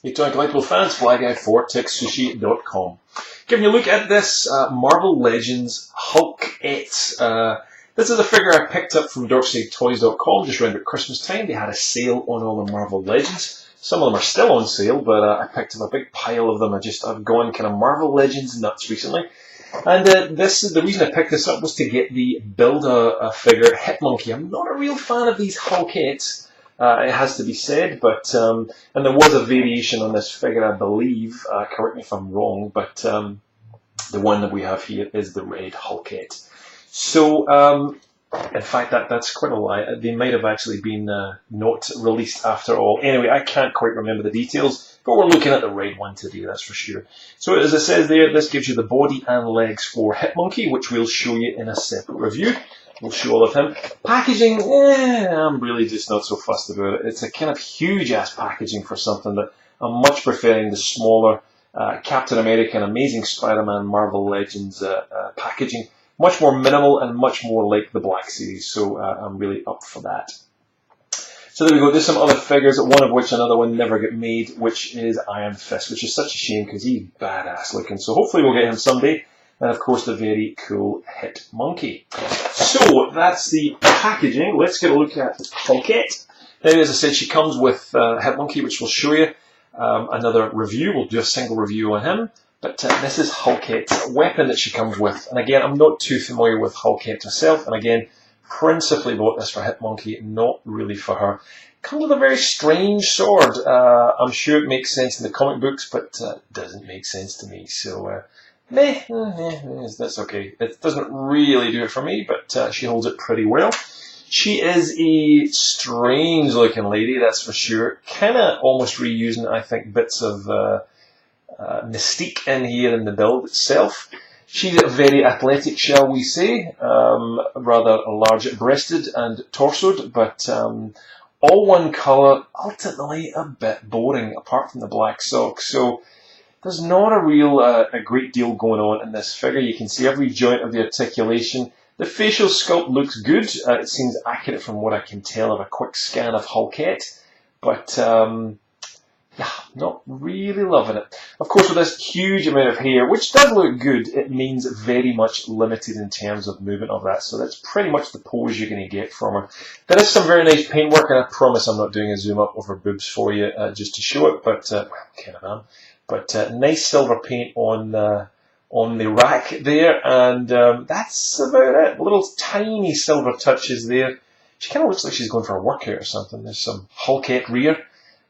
Hey, Toy Collectible fans, Fly Guy for TekSushi.com. Giving you a look at this Marvel Legends Hulkettes. This is a figure I picked up from DarkSideToys.com just around about Christmas time. They had a sale on all the Marvel Legends. Some of them are still on sale, but I picked up a big pile of them. I've gone kind of Marvel Legends nuts recently. And the reason I picked this up was to get the Build-A-Figure Hitmonkey. I'm not a real fan of these Hulkettes. It has to be said, but and there was a variation on this figure, I believe. Correct me if I'm wrong, but the one that we have here is the red Hulkette. So, in fact, that's quite a lie. They might have actually been not released after all. Anyway, I can't quite remember the details, but we're looking at the red one today, that's for sure. So, as it says there, this gives you the body and legs for Hitmonkey, which we'll show you in a separate review. We'll show all of him. Packaging, I'm really just not so fussed about it. It's a kind of huge-ass packaging for something that I'm much preferring the smaller Captain America and Amazing Spider-Man Marvel Legends packaging. Much more minimal and much more like the Black Series, so I'm really up for that. So there we go. There's some other figures, one of which another one never got made, which is Iron Fist, which is such a shame because he's badass looking. So hopefully we'll get him someday. And of course the very cool Hitmonkey. So that's the packaging. Let's get a look at Hulkette. Now, as I said, she comes with Hitmonkey, which we'll show you. Another review. We'll do a single review on him. But this is Hulkette's weapon that she comes with. And again, I'm not too familiar with Hulkette herself. And again, principally bought this for Hitmonkey, not really for her. Comes with a very strange sword. I'm sure it makes sense in the comic books, but doesn't make sense to me. So, that's okay. It doesn't really do it for me, but she holds it pretty well. She is a strange looking lady, that's for sure. Kind of almost reusing, I think, bits of mystique in here in the build itself. She's very athletic, shall we say, rather large-breasted and torsoed, but all one colour, ultimately a bit boring, apart from the black socks. So there's not a great deal going on in this figure. You can see every joint of the articulation. The facial sculpt looks good. It seems accurate from what I can tell of a quick scan of Hulkette. But, yeah, not really loving it. Of course, with this huge amount of hair, which does look good, it means very much limited in terms of movement of that. So that's pretty much the pose you're going to get from her. There is some very nice paintwork, and I promise I'm not doing a zoom up of her boobs for you just to show it, but, well, kind of am. But nice silver paint on the rack there, and that's about it. Little tiny silver touches there. She kind of looks like she's going for a workout or something. There's some Hulkette rear,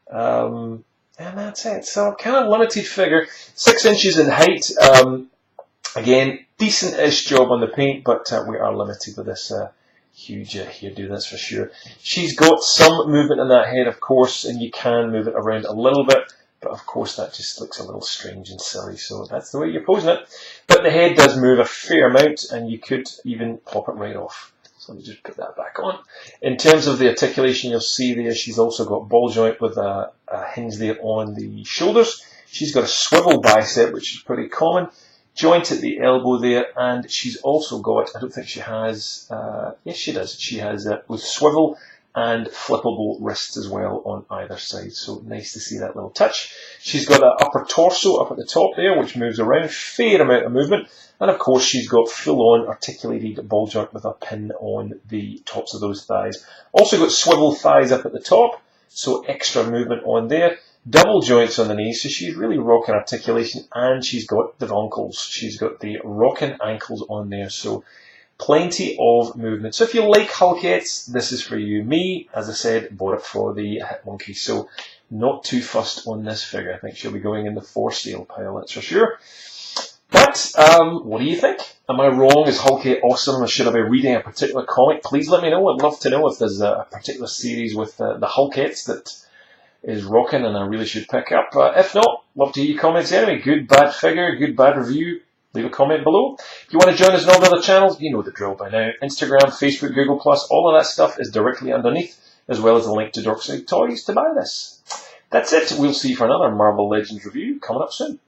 and that's it. So kind of limited figure, 6 inches in height. Again, decent-ish job on the paint, but we are limited with this huge hairdo, that's for sure. She's got some movement in that head, of course, and you can move it around a little bit. But of course that just looks a little strange and silly, so that's the way you're posing it. But the head does move a fair amount, and you could even pop it right off. So let me just put that back on. In terms of the articulation, you'll see there she's also got ball joint with a hinge there on the shoulders. She's got a swivel bicep, which is pretty common. Joint at the elbow there, and she's also got, I don't think she has, yes she does, she has with swivel and flippable wrists as well on either side. So nice to see that little touch. She's got an upper torso up at the top there, which moves around, fair amount of movement. And of course, she's got full-on articulated ball joint with a pin on the tops of those thighs. Also got swivel thighs up at the top, so extra movement on there. Double joints on the knees, so she's really rocking articulation, and she's got the ankles. She's got the rocking ankles on there, so plenty of movement. So if you like Hulkettes, this is for you. Me, as I said, bought it for the Hitmonkey, so not too fussed on this figure. I think she'll be going in the for sale pile, that's for sure. But, what do you think? Am I wrong? Is Hulkette awesome? Or should I be reading a particular comic? Please let me know. I'd love to know if there's a particular series with the Hulkettes that is rocking and I really should pick up. If not, love to hear your comments anyway. Good, bad figure, good, bad review. Leave a comment below. If you want to join us on all the other channels, you know the drill by now. Instagram, Facebook, Google+, all of that stuff is directly underneath, as well as a link to Darkside Toys to buy this. That's it. We'll see you for another Marvel Legends review coming up soon.